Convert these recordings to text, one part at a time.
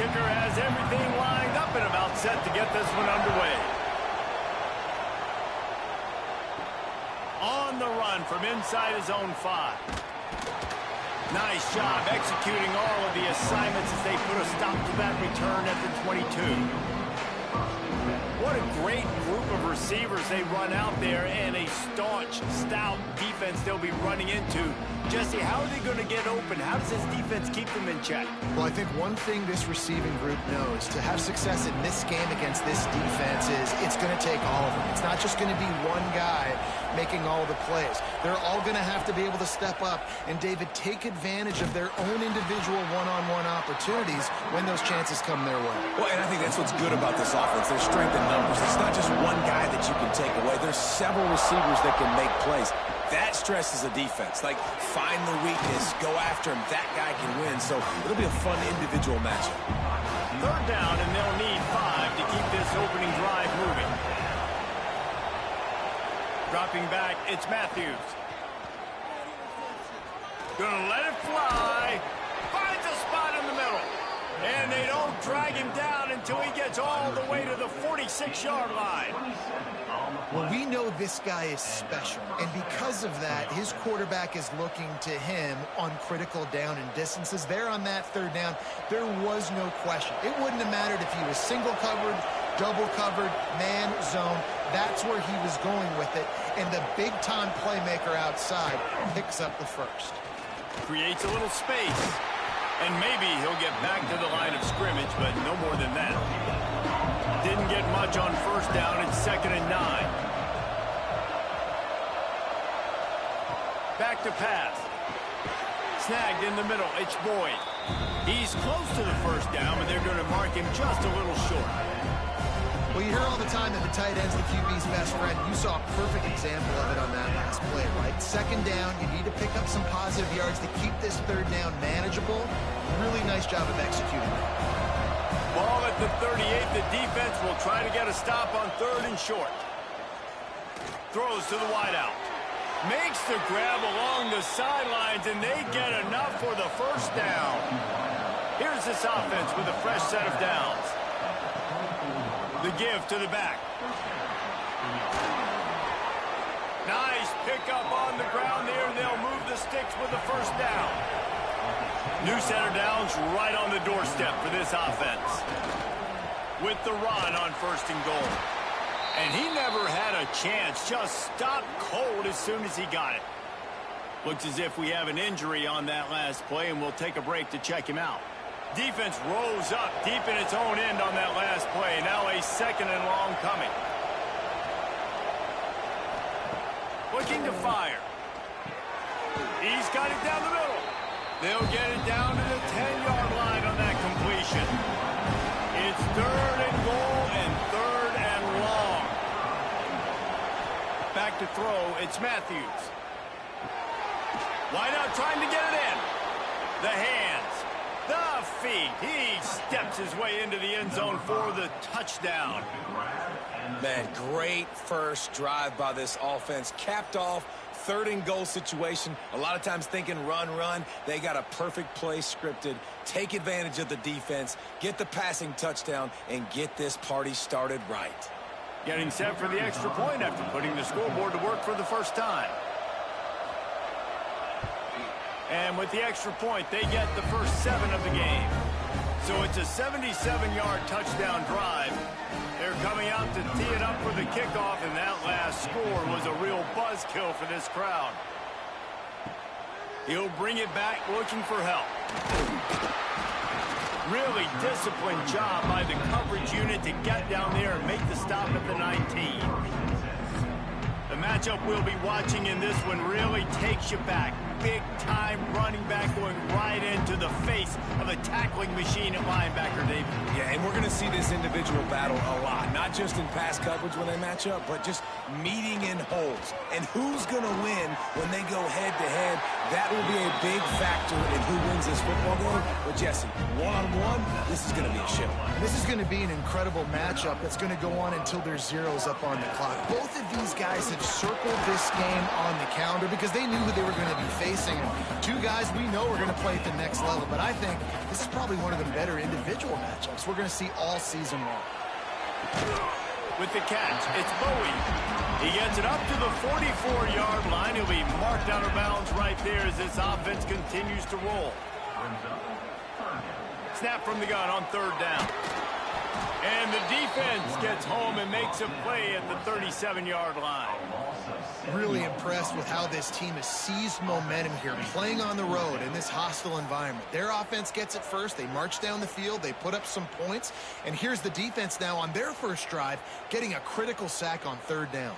kicker has everything lined up and about set to get this one underway. On the run from inside his own 5. Nice job executing all of the assignments as they put a stop to that return at the 22. What a great group of receivers they run out there, and a staunch, stout defense they'll be running into. Jesse, how are they going to get open? How does this defense keep them in check? Well, I think one thing this receiving group knows, to have success in this game against this defense, is it's going to take all of them. It's not just going to be one guy making all the plays. They're all going to have to be able to step up and, David, take advantage of their own individual one-on-one opportunities when those chances come their way. Well, and I think that's what's good about this offense. There's strength in numbers. It's not just one guy that you can take away. There's several receivers that can make plays. That stresses a defense. Like, find the weakness, go after him. That guy can win. So it'll be a fun individual matchup. Third down, and they'll need 5 to keep this opening drive moving. Dropping back, it's Matthews. Gonna let it fly. Finds a spot in the middle. And they don't drag him down until he gets all the way to the 46-yard line. Well, we know this guy is special, and because of that, his quarterback is looking to him on critical down and distances. There on that third down, there was no question. It wouldn't have mattered if he was single covered, double covered, man, zone. That's where he was going with it, and the big-time playmaker outside picks up the first. Creates a little space, and maybe he'll get back to the line of scrimmage, but no more than that. Didn't get much on first down. It's 2nd and 9. Back to pass. Snagged in the middle. It's Boyd. He's close to the first down, but they're going to mark him just a little short. Well, you hear all the time that the tight end's the QB's best friend. You saw a perfect example of it on that last play, right? 2nd down, you need to pick up some positive yards to keep this third down manageable. Really nice job of executing that. Ball at the 38. The defense will try to get a stop on 3rd and short. Throws to the wideout. Makes the grab along the sidelines, and they get enough for the first down. Here's this offense with a fresh set of downs. The give to the back. Nice pickup on the ground there. They'll move the sticks with the first down. New set of downs right on the doorstep for this offense. With the run on 1st and goal. And he never had a chance. Just stopped cold as soon as he got it. Looks as if we have an injury on that last play, and we'll take a break to check him out. Defense rose up deep in its own end on that last play. Now a 2nd and long coming. Looking to fire. He's got it down the middle. They'll get it down to the 10-yard line on that completion. It's 3rd and goal and 3rd and long. Back to throw, it's Matthews. Wide out trying to get it in. The hands, the feet. He steps his way into the end zone for the touchdown. Man, great first drive by this offense. Capped off 3rd and goal situation. A lot of times thinking run, run. They got a perfect play scripted. Take advantage of the defense, get the passing touchdown, and get this party started right. Getting set for the extra point after putting the scoreboard to work for the first time. And with the extra point, they get the first 7 of the game. So it's a 77-yard touchdown drive. They're coming out to tee it up for the kickoff, and that last score was a real buzzkill for this crowd. He'll bring it back looking for help. Really disciplined job by the coverage unit to get down there and make the stop at the 19. The matchup we'll be watching in this one really takes you back. Big-time running back going right into the face of a tackling machine at linebacker, David. Yeah, and we're going to see this individual battle a lot. Not just in pass coverage when they match up, but just meeting in holes. And who's going to win when they go head-to-head? That will be a big factor in who wins this football game. But, Jesse, one-on-one, this is going to be a show. This is going to be an incredible matchup that's going to go on until there's zeros up on the clock. Both of these guys have circled this game on the calendar because they knew who they were going to be facing facing. And two guys we know are going to play at the next level, but I think this is probably one of the better individual matchups we're going to see all season long. With the catch, it's Bowie. He gets it up to the 44-yard line. He'll be marked out of bounds right there as this offense continues to roll. Snap from the gun on third down. And the defense gets home and makes a play at the 37-yard line. Really impressed with how this team has seized momentum here, playing on the road in this hostile environment. Their offense gets it first. They march down the field. They put up some points. And here's the defense now on their first drive, getting a critical sack on third down.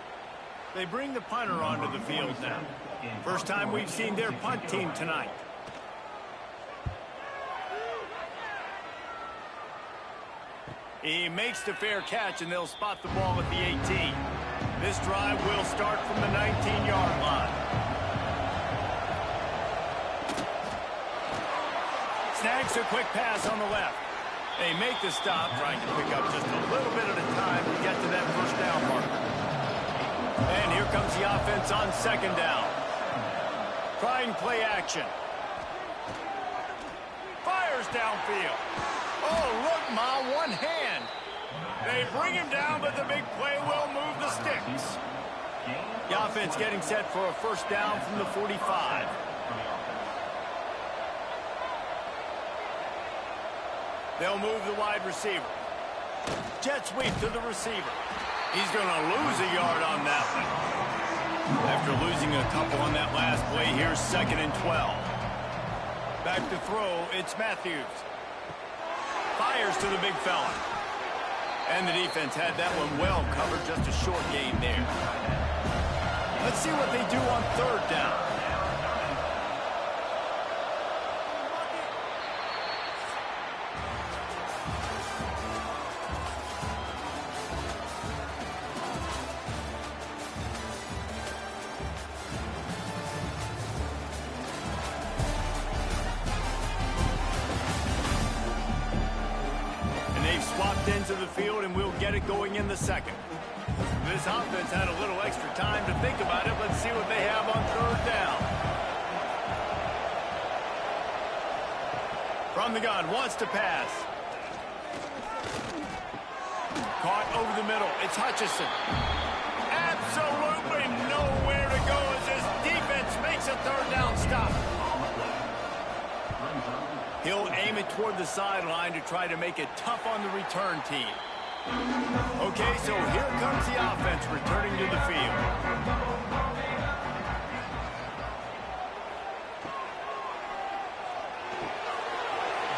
They bring the punter onto the field now. First time we've seen their punt team tonight. He makes the fair catch, and they'll spot the ball at the 18. This drive will start from the 19-yard line. Snags a quick pass on the left. They make the stop, trying to pick up just a little bit at a time to get to that first down marker. And here comes the offense on second down. Trying play action. Fires downfield. Oh, look, Ma, one hand. They bring him down, but the big play will move the sticks. The offense getting set for a first down from the 45. They'll move the wide receiver. Jet sweep to the receiver. He's going to lose a yard on that one. After losing a couple on that last play, here's 2nd and 12. Back to throw, it's Matthews. Fires to the big fella. And the defense had that one well covered, just a short gain there. Let's see what they do on third down. Into the field, and we'll get it going in the second. This offense had a little extra time to think about it. Let's see what they have on third down. From the gun, wants to pass. Caught over the middle. It's Hutchinson. Absolutely nowhere to go as this defense makes a third down stop. He'll aim it toward the sideline to try to make it tough on the return team. Okay, so here comes the offense returning to the field.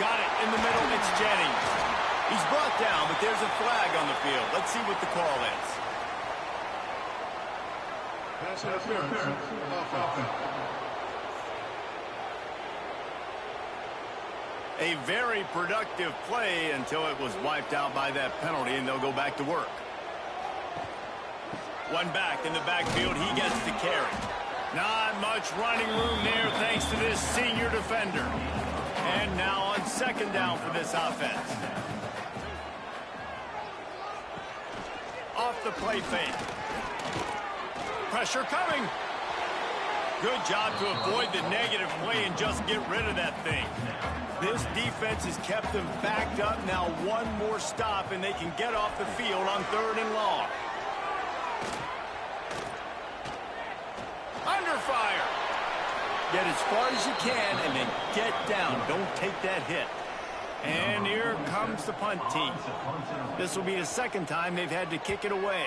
Got it in the middle, it's Jennings. He's brought down, but there's a flag on the field. Let's see what the call is. Pass interference. A very productive play until it was wiped out by that penalty, and they'll go back to work. One back in the backfield. He gets the carry. Not much running room there thanks to this senior defender. And now on second down for this offense. Off the play fake. Pressure coming. Good job to avoid the negative play and just get rid of that thing. This defense has kept them backed up. Now one more stop, and they can get off the field on third and long. Under fire. Get as far as you can, and then get down. Don't take that hit. And here comes the punt team. This will be the second time they've had to kick it away.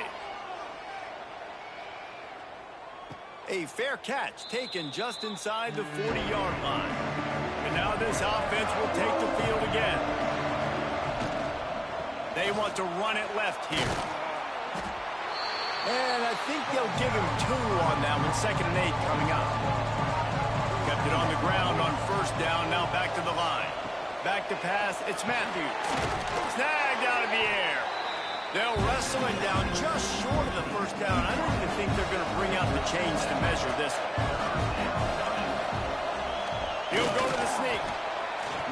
A fair catch taken just inside the 40-yard line. And now this offense will take the field again. They want to run it left here. And I think they'll give him 2 on that one. 2nd and 8 coming up. Kept it on the ground on first down. Now back to the line. Back to pass. It's Matthews. Snagged out of the air. They'll wrestle it down just short of the first down. I don't even think they're going to bring out the chains to measure this one. He'll go to the sneak.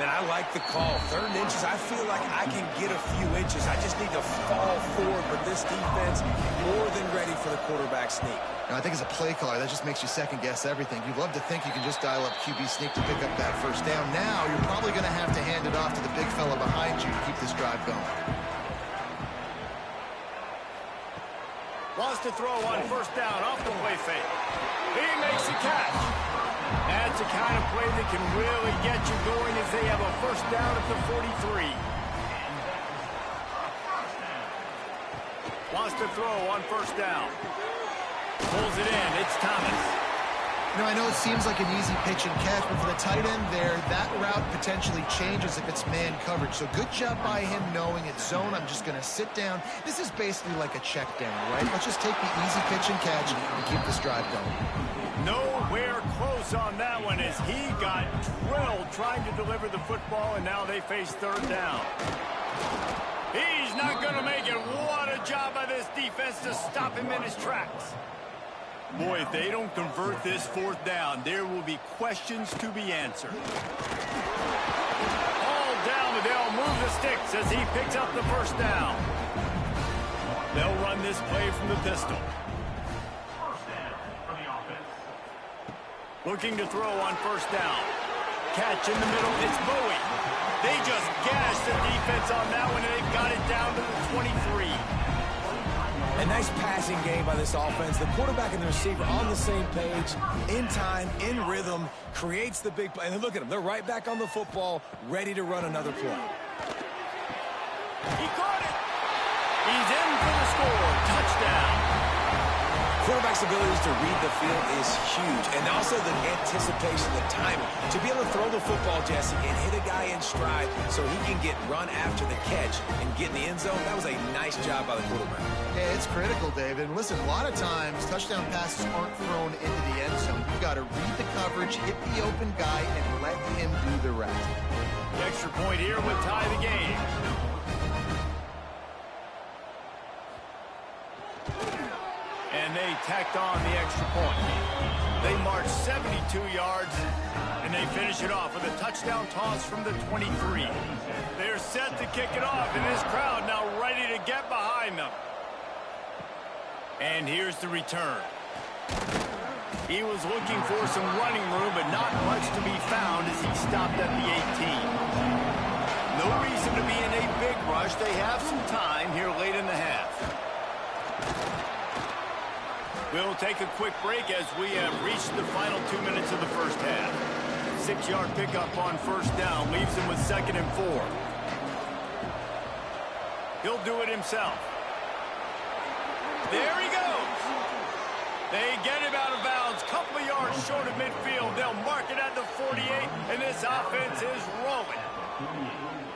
Man, I like the call. 3rd and inches, I feel like I can get a few inches. I just need to fall forward, but this defense more than ready for the quarterback sneak. Now, I think as a play caller, that just makes you second-guess everything. You'd love to think you can just dial up QB sneak to pick up that 1st down. Now, you're probably going to have to hand it off to the big fella behind you to keep this drive going. Wants to throw on 1st down off the play fake. He makes the catch. That's the kind of play that can really get you going as they have a 1st down at the 43. Wants to throw on 1st down. Pulls it in. It's Thomas. You know, I know it seems like an easy pitch and catch, but for the tight end there, that route potentially changes if it's man coverage. So good job by him knowing it's zone. I'm just going to sit down. This is basically like a check down, right? Let's just take the easy pitch and catch and keep this drive going. Nowhere close on that one as he got drilled trying to deliver the football, and now they face 3rd down. He's not going to make it. What a job by this defense to stop him in his tracks. Boy, if they don't convert this 4th down, there will be questions to be answered. All down, but they'll move the sticks as he picks up the 1st down. They'll run this play from the pistol. Looking to throw on 1st down. Catch in the middle, it's Bowie. They just gashed the defense on that one, and they've got it down to the 23. A nice passing game by this offense. The quarterback and the receiver on the same page, in time, in rhythm, creates the big play. And look at them. They're right back on the football, ready to run another play. He caught it. He's in for the score. Touchdown. Quarterback's abilities to read the field is huge. And also the anticipation, the timing. To be able to throw the football, Jesse, and hit a guy in stride so he can get run after the catch and get in the end zone, that was a nice job by the quarterback. Yeah, it's critical, David. And listen, a lot of times touchdown passes aren't thrown into the end zone. You've got to read the coverage, hit the open guy, and let him do the rest. The extra point here would tie the game. And they tacked on the extra point. They march 72 yards, and they finish it off with a touchdown toss from the 23. They're set to kick it off, and this crowd now ready to get behind them. And here's the return. He was looking for some running room, but not much to be found as he stopped at the 18. No reason to be in a big rush. They have some time here late in the half. We'll take a quick break as we have reached the final 2 minutes of the 1st half. 6-yard pickup on 1st down leaves him with 2nd and 4. He'll do it himself. There he goes. They get him out of bounds. Couple of yards short of midfield. They'll mark it at the 48, and this offense is rolling.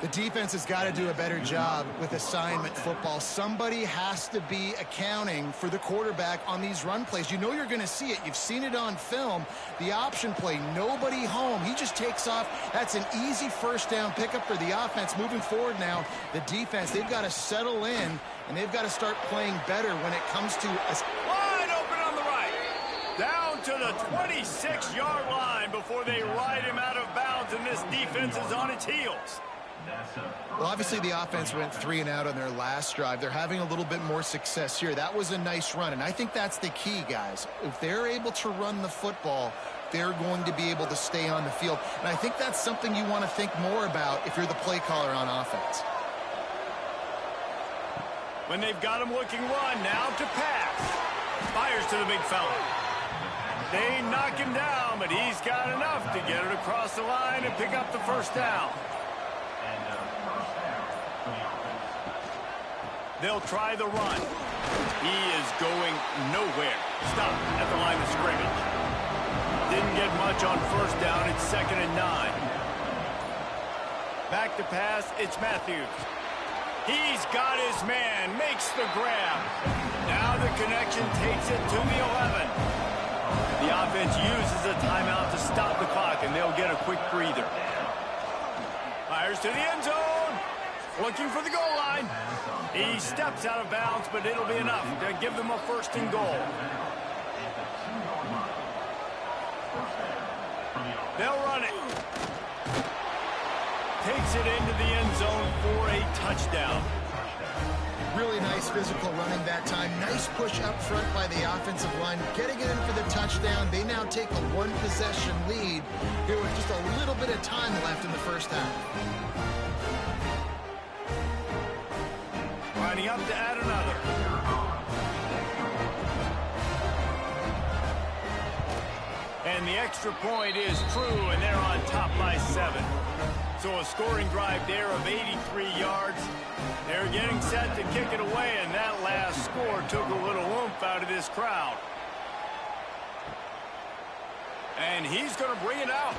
The defense has got to do a better job with assignment football. Somebody has to be accounting for the quarterback on these run plays. You know you're going to see it. You've seen it on film. The option play, nobody home. He just takes off. That's an easy 1st down pickup for the offense. Moving forward now, the defense, they've got to settle in, and they've got to start playing better when it comes to... Wide open on the right. Down to the 26-yard line before they ride him out of bounds, and this defense is on its heels. Well, obviously the offense went 3 and out on their last drive. They're having a little bit more success here. That was a nice run, and I think that's the key, guys. If they're able to run the football, they're going to be able to stay on the field. And I think that's something you want to think more about if you're the play caller on offense. When they've got him looking run, now to pass. Fires to the big fella. They knock him down, but he's got enough to get it across the line and pick up the 1st down. They'll try the run. He is going nowhere. Stop at the line of scrimmage. Didn't get much on 1st down. It's 2nd and 9. Back to pass. It's Matthews. He's got his man. Makes the grab. Now the connection takes it to the 11. The offense uses a timeout to stop the clock, and they'll get a quick breather. Fires to the end zone. Looking for the goal line. He steps out of bounds, but it'll be enough to give them a 1st and goal. They'll run it. takes it into the end zone for a touchdown. Really nice physical running that time. Nice push up front by the offensive line. Getting it in for the touchdown. They now take a one-possession lead here with just a little bit of time left in the first half. Lining up to add another. And the extra point is true, and they're on top by 7. So a scoring drive there of 83 yards. They're getting set to kick it away, and that last score took a little oomph out of this crowd. And he's going to bring it out.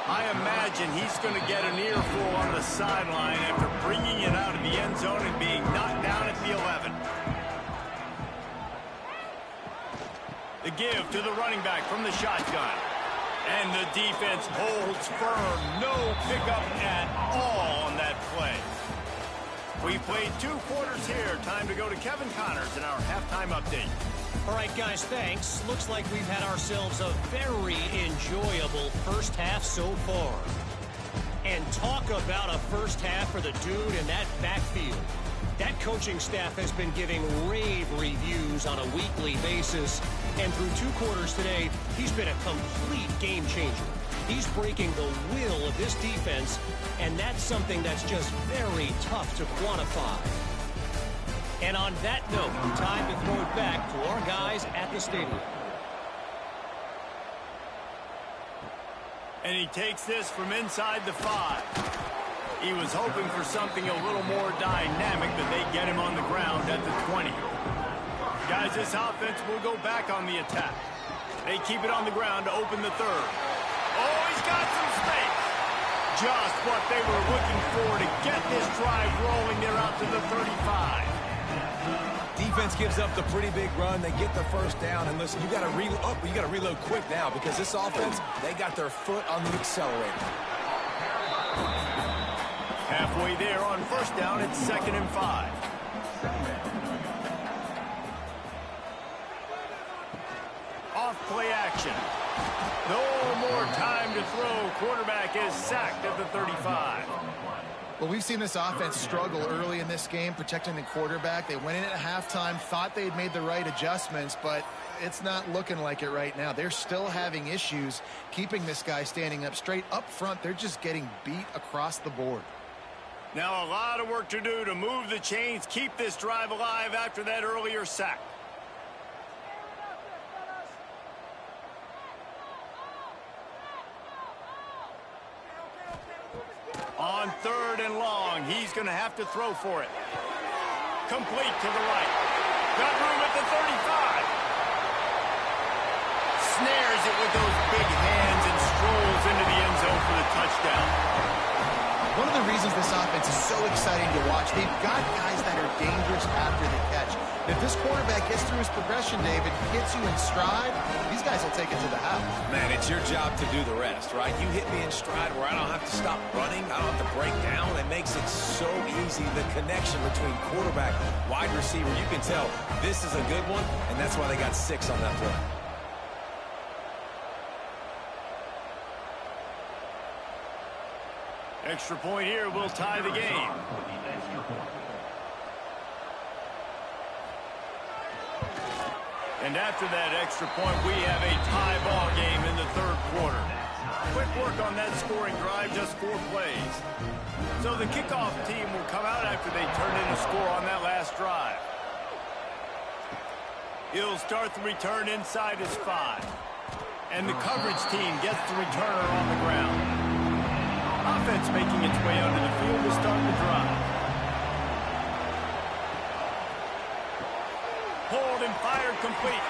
I imagine he's going to get an earful on the sideline after bringing it out of the end zone and being knocked down at the 11. The give to the running back from the shotgun. And the defense holds firm. No pickup at all on that play. We played 2 quarters here. Time to go to Kevin Connors in our halftime update. All right, guys, thanks. Looks like we've had ourselves a very enjoyable first half so far. And talk about a first half for the dude in that backfield. That coaching staff has been giving rave reviews on a weekly basis. And through 2 quarters today, he's been a complete game changer. He's breaking the will of this defense, and that's something that's just very tough to quantify. And on that note, time to throw it back to our guys at the stadium. And he takes this from inside the 5. He was hoping for something a little more dynamic, but they get him on the ground at the 20. Guys, this offense will go back on the attack. They keep it on the ground to open the 3rd. Oh, he's got some space. Just what they were looking for to get this drive rolling. They're out to the 35. Defense gives up the pretty big run. They get the first down. And listen, you got to reload quick now because this offense, they got their foot on the accelerator. Halfway there on first down, it's 2nd and 5. Off play action. No more time to throw. Quarterback is sacked at the 35. Well, we've seen this offense struggle early in this game, protecting the quarterback. They went in at halftime, thought they'd made the right adjustments, but it's not looking like it right now. They're still having issues keeping this guy standing up straight. Up front, they're just getting beat across the board. Now a lot of work to do to move the chains, keep this drive alive after that earlier sack. On 3rd and long, he's going to have to throw for it. Complete to the right. Got room at the 35. Snares it with those big hands and strolls into the end zone for the touchdown. One of the reasons this offense is so exciting to watch, they've got guys that are dangerous after the catch. If this quarterback gets through his progression, David, gets you in stride, these guys will take it to the house. Man, it's your job to do the rest, right? You hit me in stride where I don't have to stop running. I don't have to break down. It makes it so easy. The connection between quarterback, wide receiver, you can tell this is a good one, and that's why they got 6 on that play. Extra point here will tie the game. And after that extra point, we have a tie ball game in the 3rd quarter. Quick work on that scoring drive, just 4 plays. So the kickoff team will come out after they turn in a score on that last drive. He'll start the return inside his 5. And the coverage team gets the returner on the ground. Offense making its way onto the field to start the drive. Pulled and fired complete.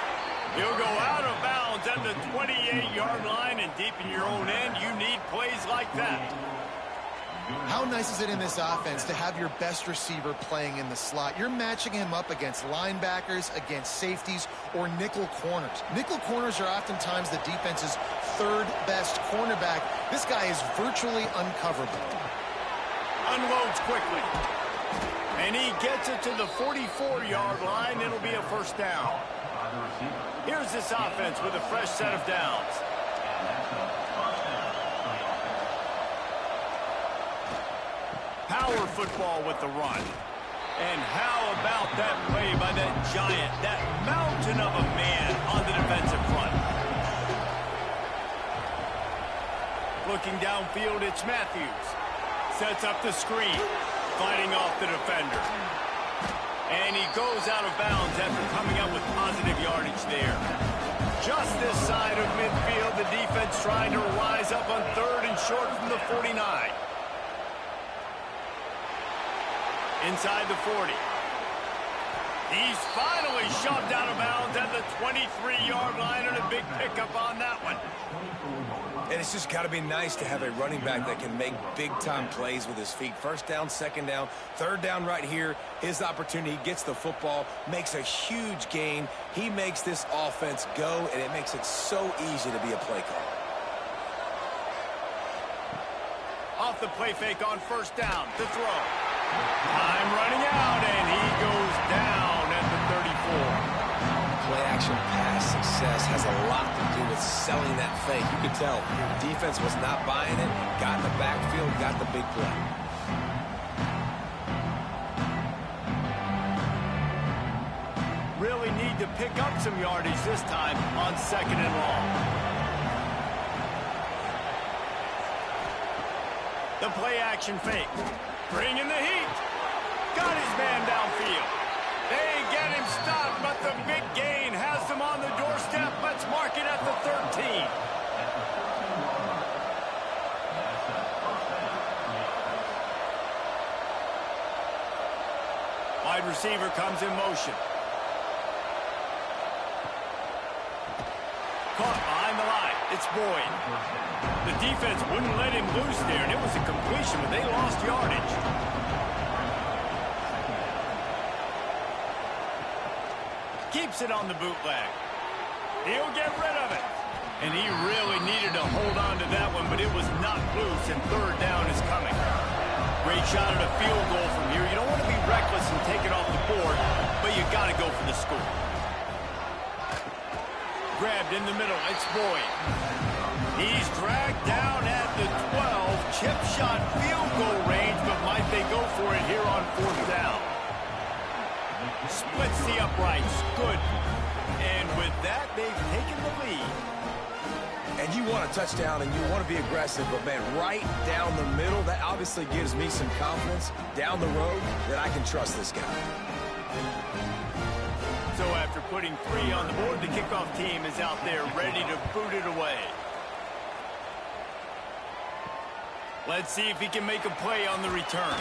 He'll go out of bounds at the 28-yard line, and deep in your own end, you need plays like that. How nice is it in this offense to have your best receiver playing in the slot? You're matching him up against linebackers, against safeties, or nickel corners. Nickel corners are oftentimes the defense's 3rd best cornerback. This guy is virtually uncoverable. Unloads quickly. And he gets it to the 44-yard line. It'll be a first down. Here's this offense with a fresh set of downs. power football with the run. And how about that play by that giant, that mountain of a man on the defensive front? Looking downfield, it's Matthews. Sets up the screen, fighting off the defender. And he goes out of bounds after coming up with positive yardage there. Just this side of midfield, the defense trying to rise up on 3rd and short from the 49. Inside the 40. He's finally shoved out of bounds at the 23-yard line, and a big pickup on that one. And it's just got to be nice to have a running back that can make big-time plays with his feet. 1st down, 2nd down, 3rd down right here. His opportunity, he gets the football, makes a huge gain. He makes this offense go, and it makes it so easy to be a play caller. Off the play fake on 1st down, the throw. Time running out, and he goes down at the 34. Play-action pass success has a lot to do with selling that fake. You could tell the defense was not buying it, got in the backfield, got the big play. Really need to pick up some yardage this time on 2nd and long. The play-action fake. Bringing the heat. Got his man downfield. They get him stopped, but the big gain has them on the doorstep. Let's mark it at the 13. Wide receiver comes in motion. Caught behind the line. It's Boyd. The defense wouldn't let him loose there, and it was a completion, but they lost yardage. Keeps it on the bootleg. He'll get rid of it. And he really needed to hold on to that one, but it was not loose, and 3rd down is coming. Great shot at a field goal from here. You don't want to be reckless and take it off the board, but you got to go for the score. Grabbed in the middle. It's Boyd. He's dragged down at the 12. Chip shot field goal range, but might they go for it here on 4th down? Splits the uprights. Good. And with that, they've taken the lead. And you want a touchdown and you want to be aggressive, but man, right down the middle, that obviously gives me some confidence down the road that I can trust this guy. So after putting 3 on the board, the kickoff team is out there ready to boot it away. Let's see if he can make a play on the return.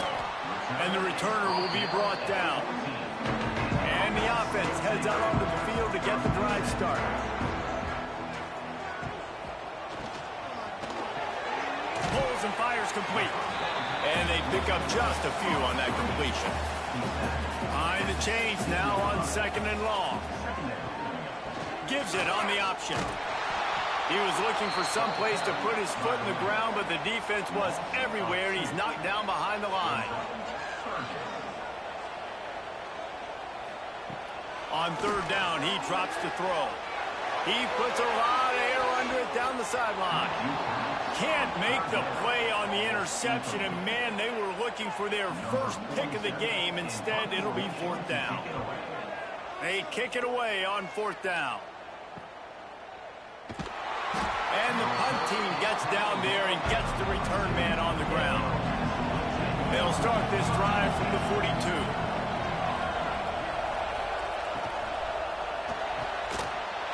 And the returner will be brought down. And the offense heads out onto the field to get the drive started. Pulls and fires complete. And they pick up just a few on that completion. Behind the chains now on 2nd and long. Gives it on the option. He was looking for some place to put his foot in the ground, but the defense was everywhere, and he's knocked down behind the line. On 3rd down, he drops to throw. He puts a lot of air under it down the sideline. Can't make the play on the interception, and man, they were looking for their first pick of the game. Instead, it'll be 4th down. They kick it away on 4th down. And the punt team gets down there and gets the return man on the ground. They'll start this drive from the 42.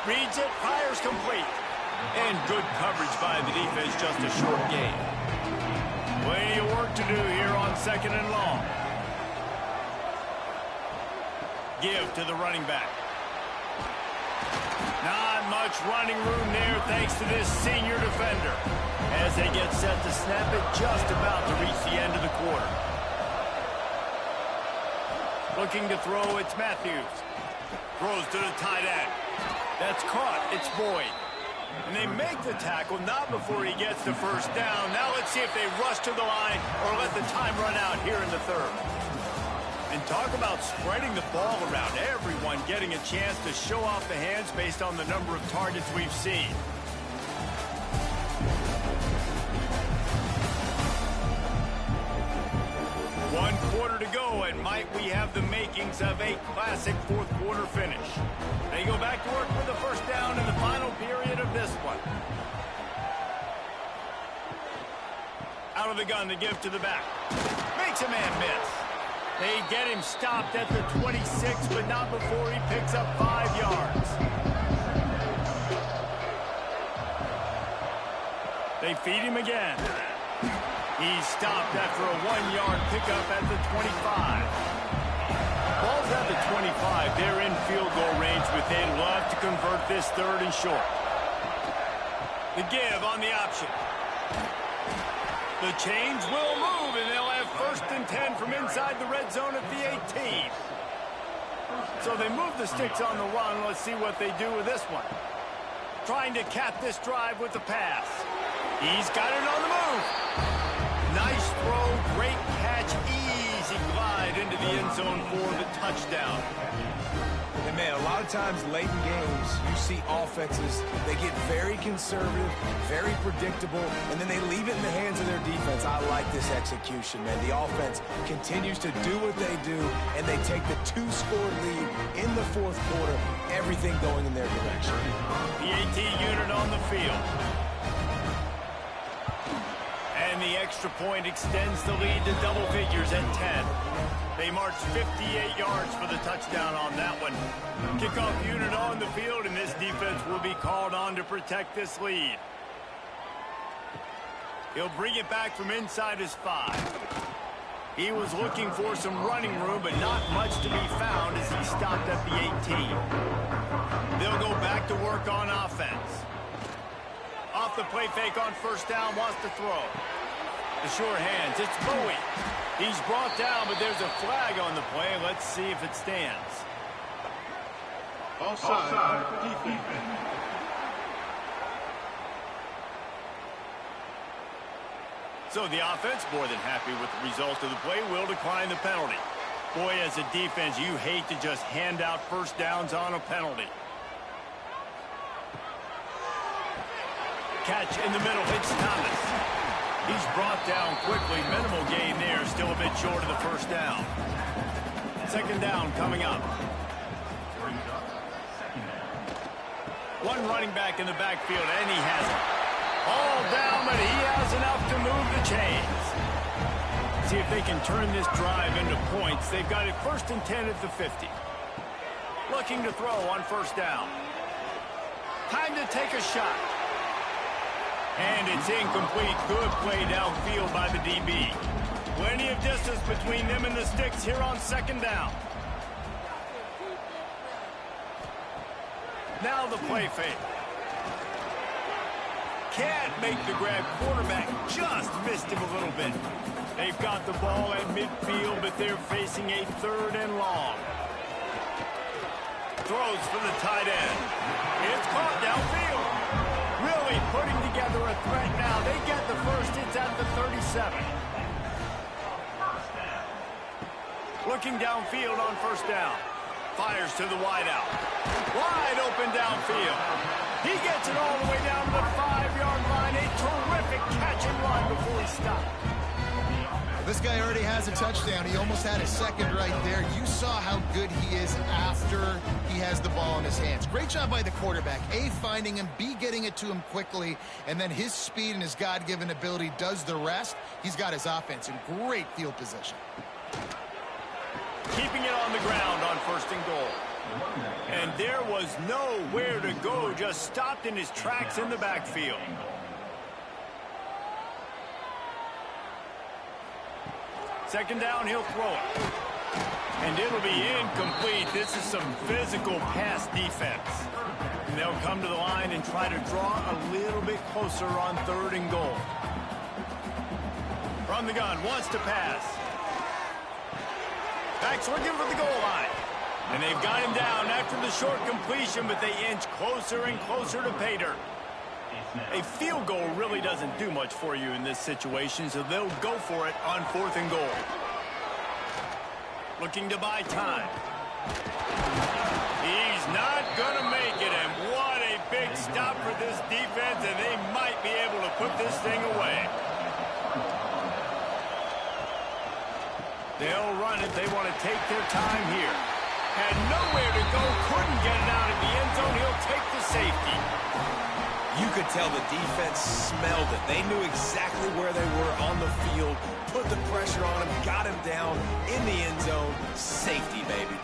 Reads it, fires complete. And good coverage by the defense, just a short gain. Plenty of work to do here on 2nd and long. Give to the running back. Not much running room there thanks to this senior defender. As they get set to snap it, just about to reach the end of the quarter. Looking to throw, it's Matthews. Throws to the tight end. That's caught. It's Boyd. And they make the tackle, not before he gets the 1st down. Now let's see if they rush to the line or let the time run out here in the 3rd. And talk about spreading the ball around. Everyone getting a chance to show off the hands based on the number of targets we've seen. and might we have the makings of a classic fourth quarter finish. They go back to work with the first down in the final period of this one. Out of the gun to give to the back. Makes a man miss. They get him stopped at the 26, but not before he picks up 5 yards. They feed him again. He's stopped after a 1-yard pickup at the 25. Ball's at the 25. They're in field goal range, but they'd love to convert this third and short. The give on the option. The chains will move, and they'll have 1st and 10 from inside the red zone at the 18. So they move the sticks on the run. Let's see what they do with this one. Trying to cap this drive with the pass. He's got it on the move. Nice throw, great catch, easy glide into the end zone for the touchdown. And man, a lot of times late in games, you see offenses, they get very conservative, very predictable, and then they leave it in the hands of their defense. I like this execution, man. The offense continues to do what they do, and they take the 2-score lead in the fourth quarter, everything going in their direction. The AT unit on the field. And the extra point extends the lead to double figures at 10. They march 58 yards for the touchdown on that one. Kickoff unit on the field, and this defense will be called on to protect this lead. He'll bring it back from inside his 5. He was looking for some running room, but not much to be found as he stopped at the 18. They'll go back to work on offense. Off the play fake on first down, wants to throw. The sure hands, it's Bowie. He's brought down, but there's a flag on the play. Let's see if it stands. Offside. Defense. So the offense, more than happy with the result of the play, will decline the penalty. Boy, as a defense, you hate to just hand out first downs on a penalty. Catch in the middle, hits Thomas. He's brought down quickly. Minimal gain there, still a bit short of the first down. Second down coming up. One running back in the backfield, and he has it. All down, but he has enough to move the chains. See if they can turn this drive into points. They've got it 1st and 10 at the 50. Looking to throw on first down. Time to take a shot. And it's incomplete. Good play downfield by the DB. Plenty of distance between them and the sticks here on second down. Now the play fake. Can't make the grab. Quarterback just missed him a little bit. They've got the ball at midfield, but they're facing a 3rd and long. Throws for the tight end. It's caught downfield. Really putting together a threat now. They get the first. It's at the 37. Looking downfield on first down. Fires to the wideout. Wide open downfield. He gets it all the way down to the 5-yard line. A terrific catch and run before he stopped. This guy already has a touchdown. He almost had a second right there. You saw how good he is after he has the ball in his hands. Great job by the quarterback. A, finding him, B, getting it to him quickly, and then his speed and his God-given ability does the rest. He's got his offense in great field position. Keeping it on the ground on 1st and goal. And there was nowhere to go, just stopped in his tracks in the backfield. Second down, he'll throw it. And it'll be incomplete. This is some physical pass defense. And they'll come to the line and try to draw a little bit closer on 3rd and goal. From the gun, wants to pass. Back's looking for the goal line. And they've got him down after the short completion, but they inch closer and closer to pay dirt. A field goal really doesn't do much for you in this situation, so they'll go for it on 4th and goal. Looking to buy time. He's not going to make it, and what a big stop for this defense, and they might be able to put this thing away. They'll run run it. They want to take their time here. Had nowhere to go, couldn't get it out of the end zone. He'll take the safety. You could tell the defense smelled it. They knew exactly where they were on the field, put the pressure on him, got him down in the end zone. Safety, baby.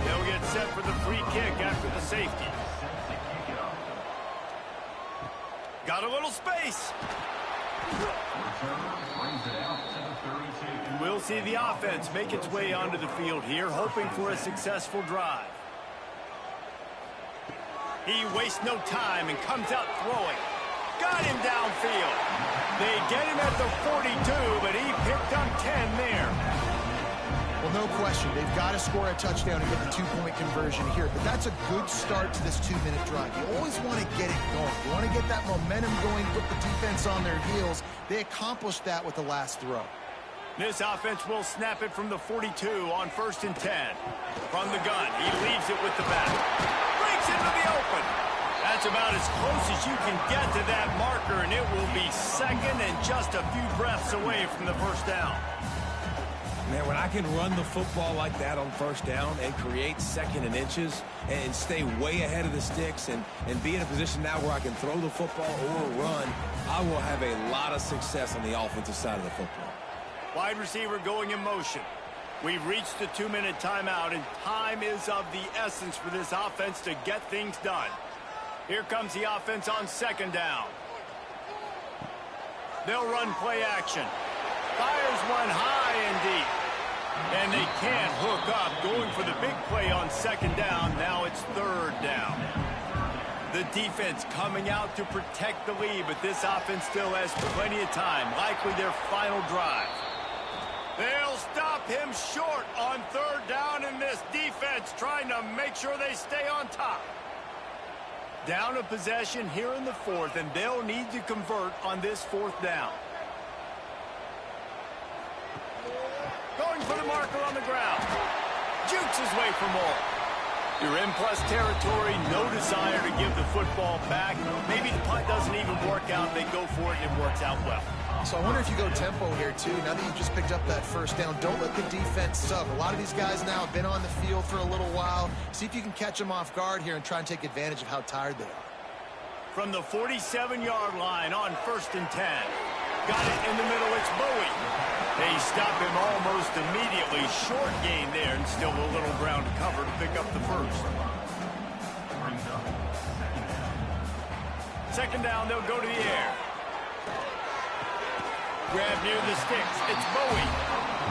They'll get set for the free kick after the safety. Got a little space. We'll see the offense make its way onto the field here, hoping for a successful drive. He wastes no time and comes out throwing. Got him downfield. They get him at the 42, but he picked up 10 there. Well, no question. They've got to score a touchdown and get the two-point conversion here. But that's a good start to this 2-minute drive. You always want to get it going. You want to get that momentum going, put the defense on their heels. They accomplished that with the last throw. This offense will snap it from the 42 on 1st and 10. From the gun, he leaves it with the back. Breaks into the open. That's about as close as you can get to that marker, and it will be second and just a few breaths away from the first down. Man, when I can run the football like that on 1st down and create 2nd and inches and stay way ahead of the sticks and be in a position now where I can throw the football or run, I will have a lot of success on the offensive side of the football. Wide receiver going in motion. We've reached the 2-minute timeout, and time is of the essence for this offense to get things done. Here comes the offense on 2nd down. They'll run play action. Fires one high and deep. And they can't hook up. Going for the big play on 2nd down. Now it's 3rd down. The defense coming out to protect the lead, but this offense still has plenty of time. Likely their final drive. They'll stop him short on 3rd down, and this defense trying to make sure they stay on top. Down a possession here in the 4th, and they'll need to convert on this 4th down. Going for the marker on the ground. Jukes his way for more. You're in plus territory, no desire to give the football back. Maybe the punt doesn't even work out. They go for it, and it works out well. So I wonder if you go tempo here, too. Now that you've just picked up that 1st down, don't let the defense sub. A lot of these guys now have been on the field for a little while. See if you can catch them off guard here and try and take advantage of how tired they are. From the 47-yard line on 1st and 10. Got it in the middle. It's Bowie. They stop him almost immediately. Short gain there, and still a little ground to cover to pick up the 1st. 2nd down, they'll go to the air. Grab near the sticks. It's Bowie.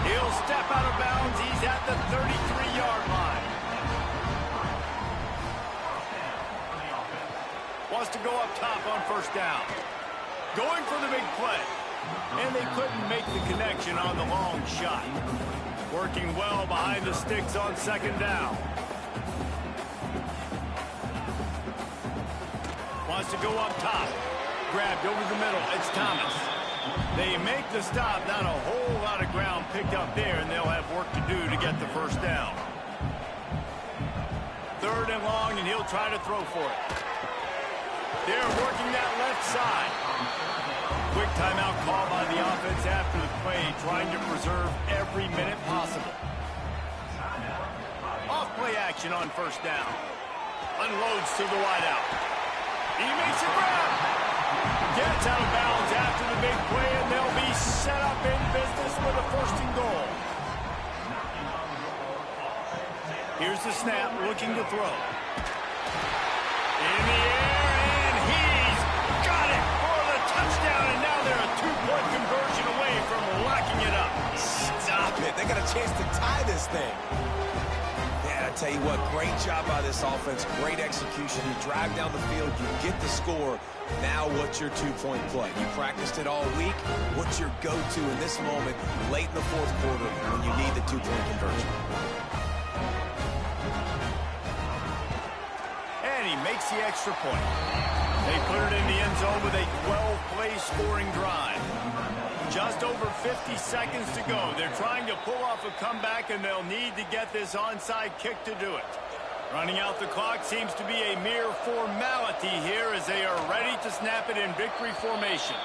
He'll step out of bounds. He's at the 33-yard line. Wants to go up top on 1st down. Going for the big play. And they couldn't make the connection on the long shot. Working well behind the sticks on 2nd down. Wants to go up top. Grabbed over the middle. It's Thomas. They make the stop. Not a whole lot of ground picked up there, and they'll have work to do to get the 1st down. 3rd and long, and he'll try to throw for it. They're working that left side. Quick timeout call by the offense after the play, trying to preserve every minute possible. Off play action on 1st down. Unloads to the wideout. He makes a grab. Gets out of bounds after the big play, and they'll be set up in business with a 1st and goal. Here's the snap, looking to throw. In the air, and he's got it for the touchdown, and now they're a 2-point conversion away from locking it up. Stop it. They got a chance to tie this thing. Yeah, I tell you what, great job by this offense. Great execution. You drive down the field, you get the score. Now what's your 2-point play? You practiced it all week. What's your go-to in this moment late in the 4th quarter when you need the 2-point conversion? And he makes the extra point. They put it in the end zone with a 12-play scoring drive. Just over 50 seconds to go. They're trying to pull off a comeback, and they'll need to get this onside kick to do it. Running out the clock seems to be a mere formality here as they are ready to snap it in victory formation.